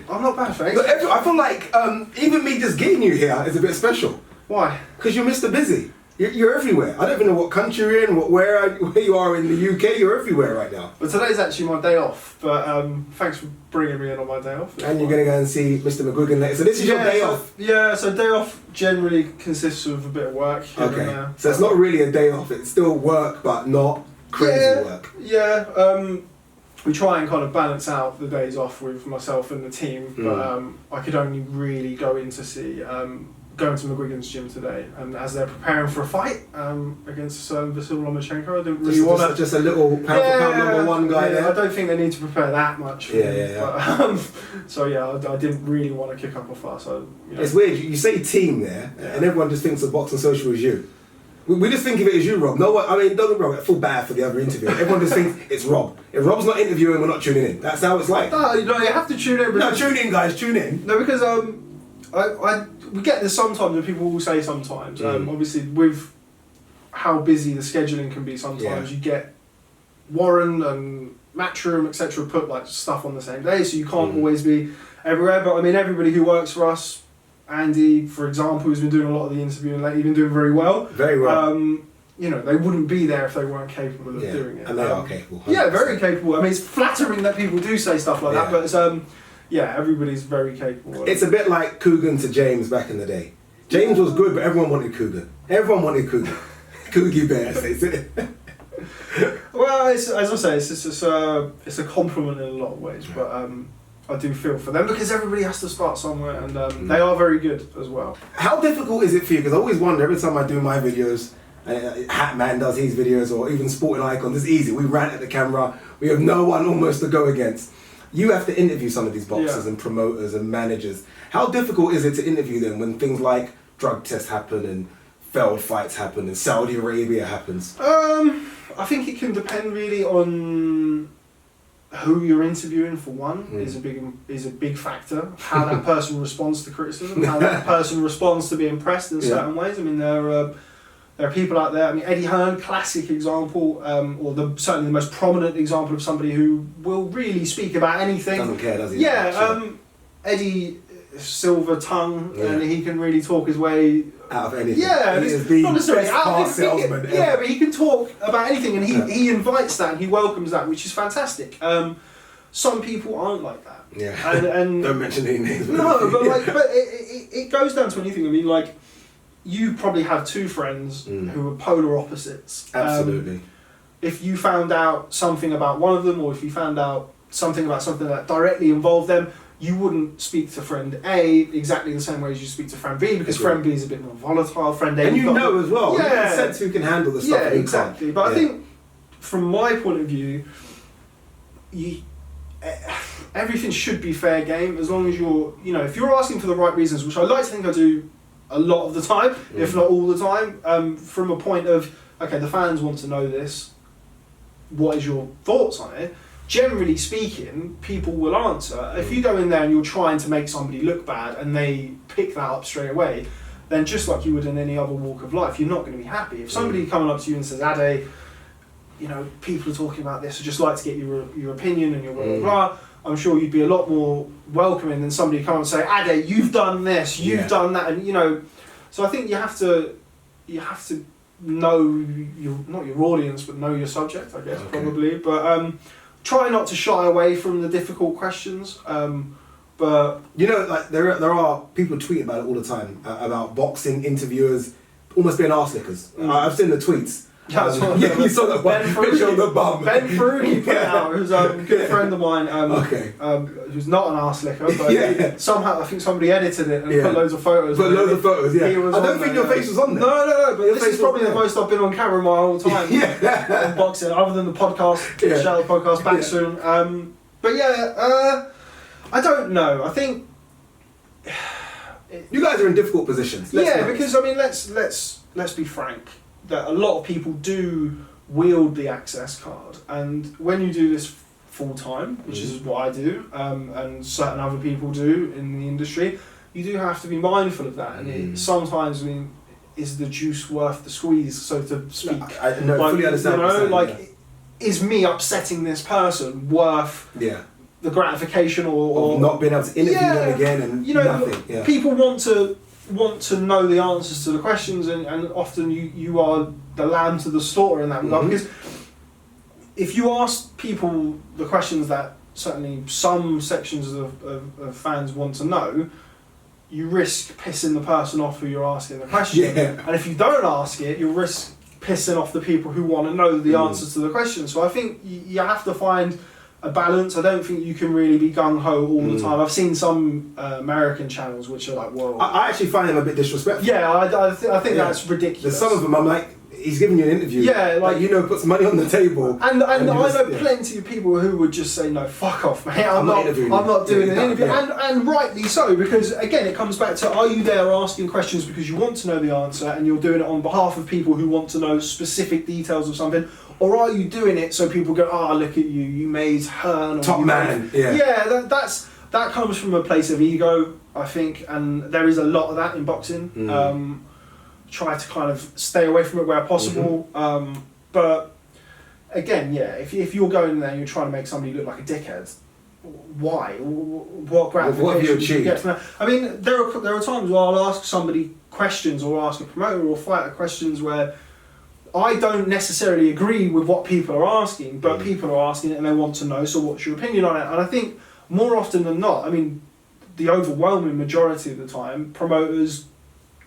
I'm not bad, thanks. Look, I feel like even me just getting you here is a bit special. Why? Because you're Mr. Busy. You're everywhere. I don't even know what country you're in, where you are in the UK. You're everywhere right now. But today's actually my day off. But thanks for bringing me in on my day off. And you're going to go and see Mr. McGuigan later. So this is your day off. Yeah, so day off generally consists of a bit of work here and there. So it's not really a day off. It's still work, but not crazy work. Yeah. We try and kind of balance out the days off with myself and the team. But I could only really go in to see... going to McGuigan's gym today, and as they're preparing for a fight against Vasil Lomachenko, I didn't really want to... Just a little pound for pound number one guy there? I don't think they need to prepare that much. But, so yeah, I didn't really want to kick up a fuss. It's weird, you say team there, and everyone just thinks of Boxing Social as you. We just think of it as you, Rob. No one, I mean, don't get me wrong, I feel bad for the other interviewer. Everyone just thinks it's Rob. If Rob's not interviewing, we're not tuning in. That's how it's like. No, you have to tune in. No, tune in, guys, tune in. No, because we get this sometimes, and people will say sometimes. Obviously, with how busy the scheduling can be, sometimes you get Warren and Matchroom, etc., put like stuff on the same day, so you can't always be everywhere. But I mean, everybody who works for us, Andy, for example, who's been doing a lot of the interviewing lately, been doing very well. Very well. You know, they wouldn't be there if they weren't capable of doing it. And they are capable. 100%. Yeah, very capable. I mean, it's flattering that people do say stuff like that, but it's everybody's very capable. It's a bit like Coogan to James back in the day. James was good, but everyone wanted Coogan. Everyone wanted Coogan. Coogie Bear, says it. Well, as I say, it's a compliment in a lot of ways, but I do feel for them because everybody has to start somewhere, and they are very good as well. How difficult is it for you? Because I always wonder every time I do my videos, Hatman does his videos, or even Sporting Icons, it's easy. We rant at the camera. We have no one almost to go against. You have to interview some of these boxers and promoters and managers. How difficult is it to interview them when things like drug tests happen and failed fights happen and Saudi Arabia happens? I think it can depend really on who you're interviewing. For one, is a big factor. How that person responds to criticism, how that person responds to being pressed in certain ways. I mean, there are people out there. I mean, Eddie Hearn, classic example, or certainly the most prominent example of somebody who will really speak about anything. Doesn't care, does he? Yeah, Eddie, silver tongue, and he can really talk his way out of anything. Yeah, he is the not necessarily best car salesman ever. Yeah, but he can talk about anything, and he invites that and he welcomes that, which is fantastic. Some people aren't like that. Yeah, and don't mention any names. No, but it goes down to anything. I mean, like, you probably have two friends who are polar opposites. Absolutely. If you found out something about one of them, or if you found out something about something that directly involved them, you wouldn't speak to friend A exactly the same way as you speak to friend B, because friend B is a bit more volatile. Friend A, and you know as well. Yeah, you sense who can handle the stuff. Yeah, exactly. But I think, from my point of view, everything should be fair game as long as if you're asking for the right reasons, which I like to think I do a lot of the time, if not all the time, from a point of, okay, the fans want to know this, what is your thoughts on it? Generally speaking, people will answer. If you go in there and you're trying to make somebody look bad and they pick that up straight away, then just like you would in any other walk of life, you're not going to be happy. If somebody coming up to you and says, Ade, people are talking about this, I'd just like to get your opinion and your blah, blah, blah, I'm sure you'd be a lot more welcoming than somebody come and say, Ade, you've done this, you've done that, and so I think you have to know not your audience, but know your subject, I guess, probably. But try not to shy away from the difficult questions. But like there are people tweet about it all the time about boxing interviewers almost being arse lickers. I've seen the tweets. You saw that one picture of the bum. Ben Frugi put it out, who's a good friend of mine, who's not an arse licker, but somehow I think somebody edited it and put loads of photos. I don't think your face was on there. No, but this is probably the most I've been on camera my whole time on boxing, other than the podcast, Shout Out podcast, back soon. I don't know. I think you guys are in difficult positions. Because I mean, let's be frank. That a lot of people do wield the access card, and when you do this full time, which is what I do, and certain other people do in the industry, you do have to be mindful of that. And it sometimes, is the juice worth the squeeze, so to speak? I fully understand. Is me upsetting this person worth the gratification or Of not being able to interview them again and nothing. Yeah. People want to know the answers to the questions, and often you are the lamb to the slaughter in that regard, because if you ask people the questions that certainly some sections of fans want to know, you risk pissing the person off who you're asking the question. Yeah. And if you don't ask it, you risk pissing off the people who want to know the answers to the question. So I think you have to find a balance. I don't think you can really be gung-ho all the time. I've seen some American channels which are like, whoa. I actually find them a bit disrespectful. Yeah, I think that's ridiculous. There's some of them I'm like, he's giving you an interview. Yeah, like puts money on the table. And I know plenty of people who would just say, no, fuck off, mate. I'm not doing an interview. Yeah. And rightly so, because again, it comes back to, are you there asking questions because you want to know the answer and you're doing it on behalf of people who want to know specific details of something? Or are you doing it so people go, look at you, you made Hearn. Top man. Yeah, that comes from a place of ego, I think, and there is a lot of that in boxing. Try to kind of stay away from it where possible. But again, if you're going there and you're trying to make somebody look like a dickhead, why? What gratification do you get from that? I mean, there are times where I'll ask somebody questions, or ask a promoter or fighter questions where I don't necessarily agree with what people are asking, but people are asking it and they want to know, so what's your opinion on it? And I think more often than not, I mean, the overwhelming majority of the time, promoters,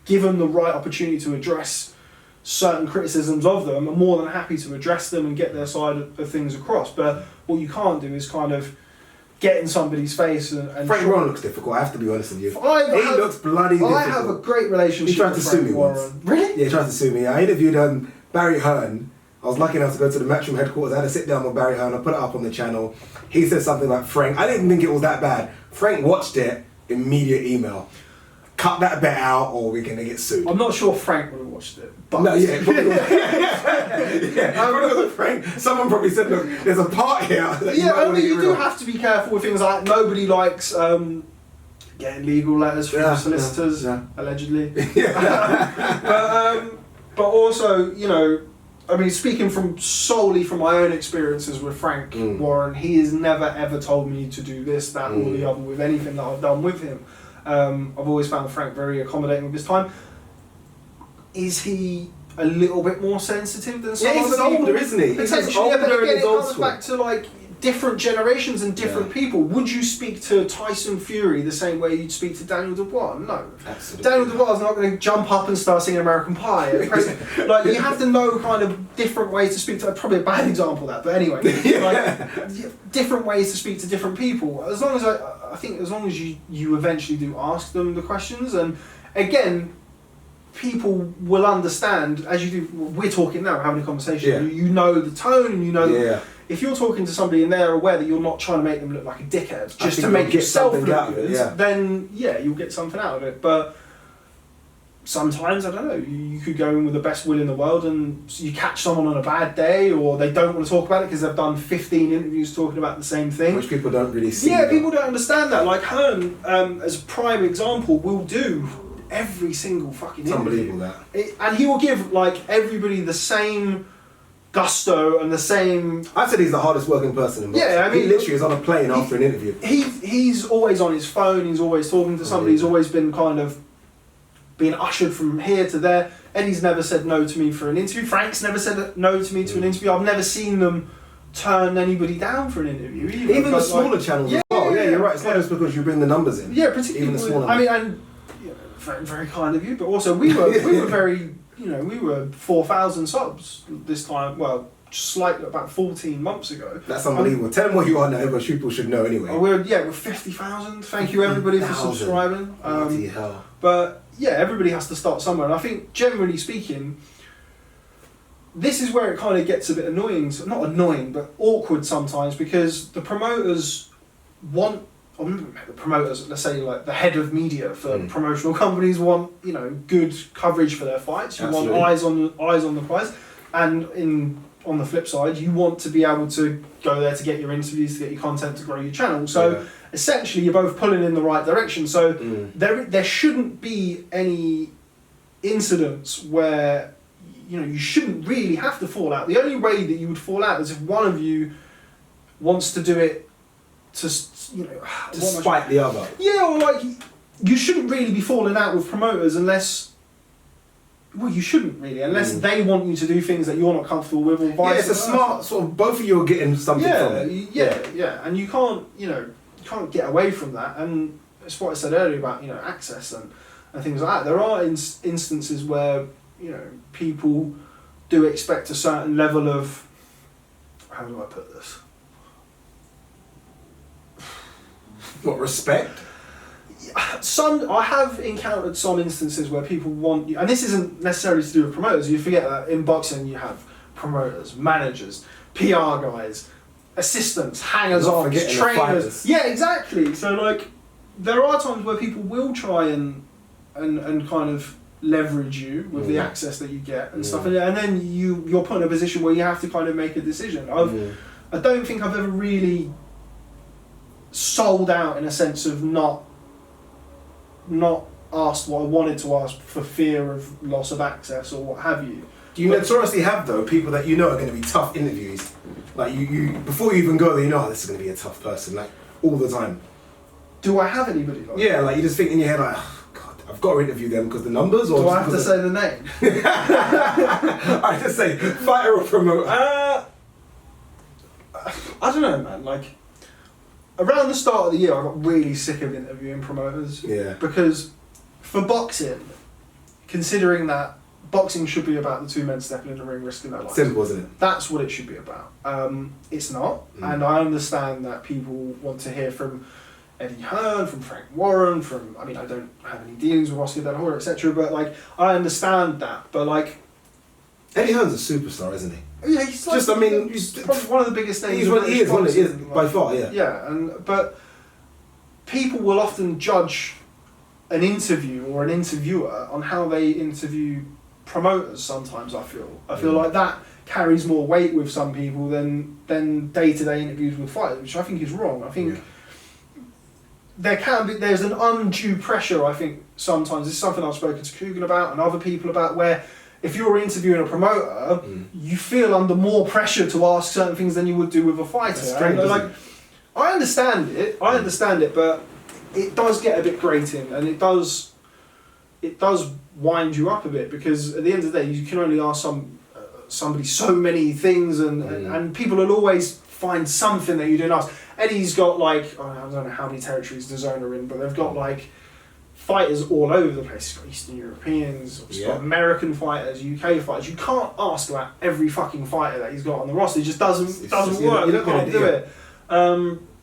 given the right opportunity to address certain criticisms of them, are more than happy to address them and get their side of things across. But what you can't do is kind of get in somebody's face and Frank Warren looks difficult, I have to be honest with you. He looks bloody difficult. I have a great relationship with Frank He tried to sue me once. Really? Yeah, he tried to sue me. I interviewed Barry Hearn. I was lucky enough to go to the Matchroom headquarters. I had to sit down with Barry Hearn. I put it up on the channel. He said something about Frank. I didn't think it was that bad. Frank watched it, immediate email. Cut that bit out or we're going to get sued. I'm not sure Frank would have watched it. But no, yeah. Probably Frank. Someone probably said, look, there's a part here that you do have to be careful with things like nobody likes getting legal letters from solicitors, allegedly. But also, I mean, speaking solely from my own experiences with Frank Warren, he has never ever told me to do this, that, or the other with anything that I've done with him. I've always found Frank very accommodating with his time. Is he a little bit more sensitive than some other people? He's older, isn't he? Potentially, but again, it comes back to like different generations and different people. Would you speak to Tyson Fury the same way you'd speak to Daniel Dubois? No. Absolutely. Daniel Dubois is not going to jump up and start singing American Pie. Like, you have to know kind of different ways to speak to. Probably a bad example of that, but anyway, like, different ways to speak to different people. As long as I think as long as you eventually do ask them the questions, and again, people will understand as you do. We're talking now, we're having a conversation. Yeah. You know the tone, and you know. Yeah. If you're talking to somebody and they're aware that you're not trying to make them look like a dickhead, just to make yourself look good, then you'll get something out of it. But sometimes, I don't know, you could go in with the best will in the world and you catch someone on a bad day, or they don't want to talk about it because they've done 15 interviews talking about the same thing. Which people don't really see. Yeah, people don't understand that. Like Hearn, as a prime example, will do every single fucking interview. Unbelievable that. And he will give like everybody the same gusto and the same. I said he's the hardest working person in boxing. Yeah, I mean, he literally is on a plane after an interview. He's always on his phone. He's always talking to somebody. He's always been kind of being ushered from here to there. Eddie's never said no to me for an interview. Frank's never said no to me to an interview. I've never seen them turn anybody down for an interview either. Even the smaller channels as well. Yeah, you're right. It's not just because you bring the numbers in. Yeah, particularly even the smaller. I mean, and very, very kind of you, but also we were very. We were 4,000 subs this time. Well, just like about 14 months ago. That's unbelievable. Tell them what you are now, but people should know anyway. We're 50,000. Thank you everybody for subscribing. Bloody hell. But yeah, everybody has to start somewhere, and I think generally speaking, this is where it kind of gets a bit annoying. Not annoying, but awkward sometimes, because the promoters want. The promoters, let's say like the head of media for promotional companies, want good coverage for their fights. You want eyes on the prize, and on the flip side, you want to be able to go there to get your interviews, to get your content, to grow your channel. So essentially, you're both pulling in the right direction. So there shouldn't be any incidents where you shouldn't really have to fall out. The only way that you would fall out is if one of you wants to do it to spite the other. Yeah, or like you shouldn't really be falling out with promoters unless. Well, you shouldn't really, unless they want you to do things that you're not comfortable with, or vice versa. It's a smart sort of. Both of you are getting something from it. Yeah, and you can't get away from that. And it's what I said earlier about access and things like that. There are instances where people do expect a certain level of, how do I put this? What, respect? I have encountered some instances where people want you, and this isn't necessarily to do with promoters. You forget that in boxing you have promoters, managers, PR guys, assistants, hangers-on, trainers. Yeah, exactly. So like, there are times where people will try and kind of leverage you with the access that you get and stuff, and then you're put in a position where you have to kind of make a decision. I don't think I've ever really sold out in a sense of not asked what I wanted to ask for fear of loss of access or what have you. Do you notoriously have though people that are going to be tough interviews? Like you before you even go there, this is going to be a tough person, like all the time. Do I have anybody like that? Yeah, like you just think in your head like, oh, God, I've got to interview them because the numbers, or do I have to say the name? I just say fighter or promoter. I don't know, man. Like, around the start of the year, I got really sick of interviewing promoters. Yeah. Because for boxing, considering that boxing should be about the two men stepping in the ring, risking their lives. Simple, isn't it? That's what it should be about. It's not, and I understand that people want to hear from Eddie Hearn, from Frank Warren, I don't have any dealings with Oscar De La Hoya, etc. But like, I understand that. But like, Eddie Hearn's a superstar, isn't he? Yeah, he's like, he's probably one of the biggest names. He is by far, yeah. Yeah, but people will often judge an interview or an interviewer on how they interview promoters. Sometimes I feel like that carries more weight with some people than day-to-day interviews with fighters, which I think is wrong. I think there's an undue pressure. I think sometimes this is something I've spoken to Coogan about and other people about, where if you're interviewing a promoter, you feel under more pressure to ask certain things than you would do with a fighter. I understand it, but it does get a bit grating, and it does wind you up a bit, because at the end of the day, you can only ask somebody so many things, and people will always find something that you didn't ask. Eddie's got I don't know how many territories DAZN are in, but they've got fighters all over the place. He's got Eastern Europeans, he's got American fighters, UK fighters. You can't ask about every fucking fighter that he's got on the roster. It just doesn't work. You can't do it.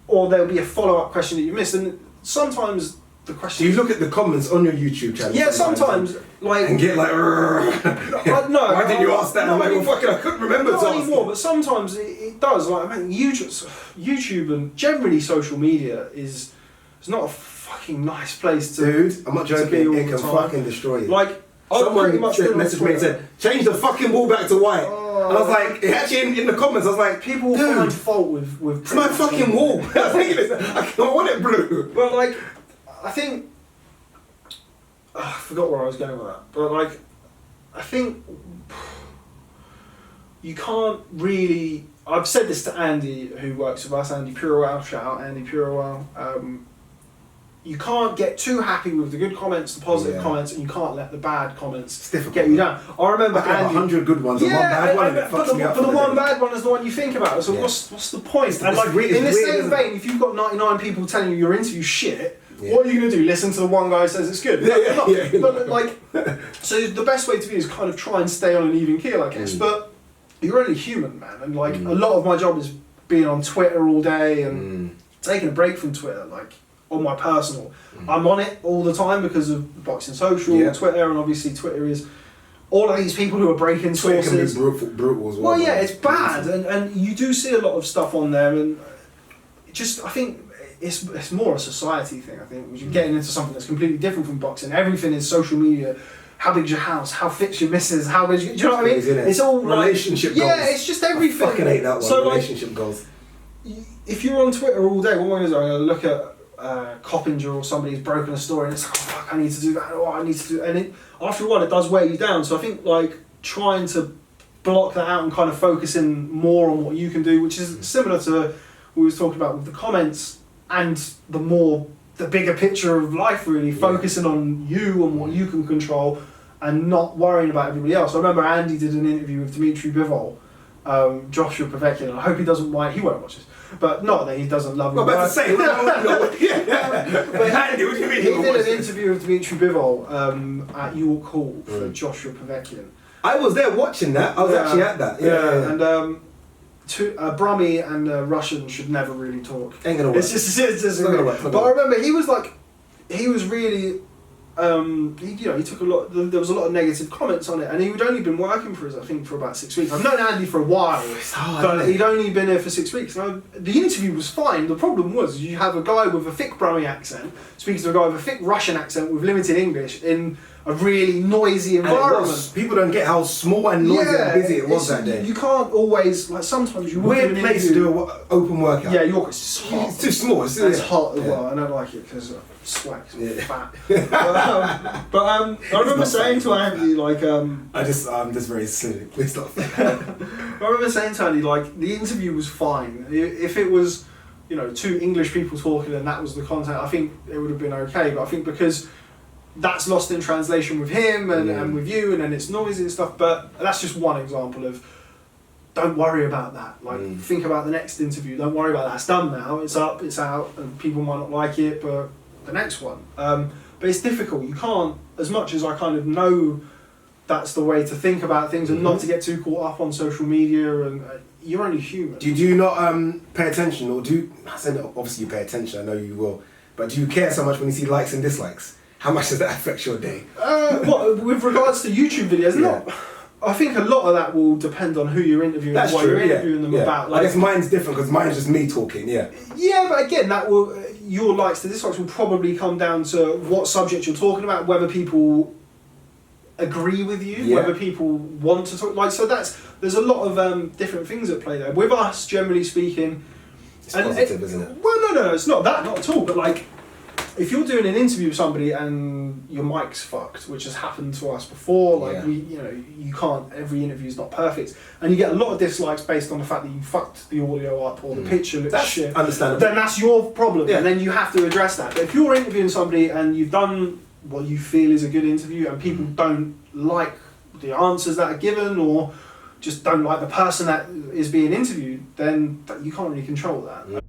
Or there'll be a follow-up question that you missed, and sometimes the question. Do you look at the comments on your YouTube channel? Yeah, sometimes and get like, no. Why didn't you ask that? I'm like, well, fucking, I couldn't remember. Not anymore, but sometimes it does. YouTube and generally social media is not a fucking nice place to. Dude, I'm not joking. It can fucking destroy you. Someone messaged me and said, change the fucking wall back to white. And I was like, actually in the comments, I was like, people will find fault with it's my fucking wall. I don't want it blue. But I think, I forgot where I was going with that. But I think you can't really. I've said this to Andy, who works with us, Andy Purewell. Shout out Andy Purewell. You can't get too happy with the good comments, the positive comments, and you can't let the bad comments get you down. I remember Andy, 100 good ones and one bad one, and it fucks me up. But the one bad one is the one you think about. So what's the point? In the same vein, if you've got 99 people telling you your interview shit, what are you going to do? Listen to the one guy who says it's good? So the best way to be is kind of try and stay on an even keel, I guess. But you're only human, man, and a lot of my job is being on Twitter all day and taking a break from Twitter, on my personal. I'm on it all the time because of Boxing Social, Twitter, and obviously Twitter is all of these people who are breaking sources. Twitter can be brutal as well. Well, yeah, it's bad, and you do see a lot of stuff on there, and I think it's more a society thing. I think you're getting into something that's completely different from boxing. Everything is social media. How big's your house? How fit's your missus? How big? Do you know what I mean? It's all relationship goals. Yeah, it's just everything. I fucking hate that one. So relationship goals. If you're on Twitter all day, what am I going to do? I'm going to look at Coppinger or somebody who's broken a story, and it's like, oh fuck, I need to do that. Oh, I need to do, and after a while, it does weigh you down. So I think trying to block that out and kind of focusing more on what you can do, which is similar to we was talking about with the comments and the bigger picture of life, really focusing on you and what you can control and not worrying about everybody else. I remember Andy did an interview with Dimitri Bivol, Joshua Povetkin, and I hope he doesn't mind, he won't watch this, but not that he doesn't love him. I'm about to say, but Andy, what do you mean? He did an interview with Dimitri Bivol at York Hall for Joshua Povetkin. I was there watching that. I was actually at that. And Brummy and Russian should never really talk. Ain't gonna work. It's just not gonna work. But I remember he was really, he took a lot. There was a lot of negative comments on it, and he'd only been working for us, I think, for about 6 weeks. I've known Andy for a while, but he'd only been there for 6 weeks. Now, the interview was fine. The problem was you have a guy with a thick Brummy accent speaking to a guy with a thick Russian accent with limited English in a really noisy environment. People don't get how small and noisy and busy it was that day. You can't always, like, sometimes you weird place to do an open workout. Yeah, York is hot. It's too small. It's hot as well. I don't like it because sweat. Fat. but I remember saying to Andy, like, I'm just very silly. Please stop. I remember saying to Andy, like, the interview was fine. If it was, two English people talking and that was the content, I think it would have been okay. But I think because that's lost in translation with him and with you, and then it's noisy and stuff. But that's just one example of, don't worry about that. Like, think about the next interview. Don't worry about that. It's done now. It's up. It's out. And people might not like it, but the next one. But it's difficult. You can't, as much as I kind of know that's the way to think about things and not to get too caught up on social media, and you're only human. Do you not pay attention, or obviously you pay attention, I know you will, but do you care so much when you see likes and dislikes? How much does that affect your day? With regards to YouTube videos, I think a lot of that will depend on who you're interviewing That's and what true, you're interviewing them about. Like, I guess mine's different because mine's just me talking, Yeah, but again, that will your likes to dislikes will probably come down to what subject you're talking about, whether people agree with you, whether people want to talk. Like, so there's a lot of different things at play there. With us, generally speaking, it's positive, isn't it? Well, no, it's not that, not at all. But like, if you're doing an interview with somebody and your mic's fucked, which has happened to us before, like you can't, every interview's not perfect, and you get a lot of dislikes based on the fact that you fucked the audio up or the picture looks shit. Understandable. Then that's your problem, and then you have to address that. But if you're interviewing somebody and you've done what you feel is a good interview and people don't like the answers that are given or just don't like the person that is being interviewed, then you can't really control that.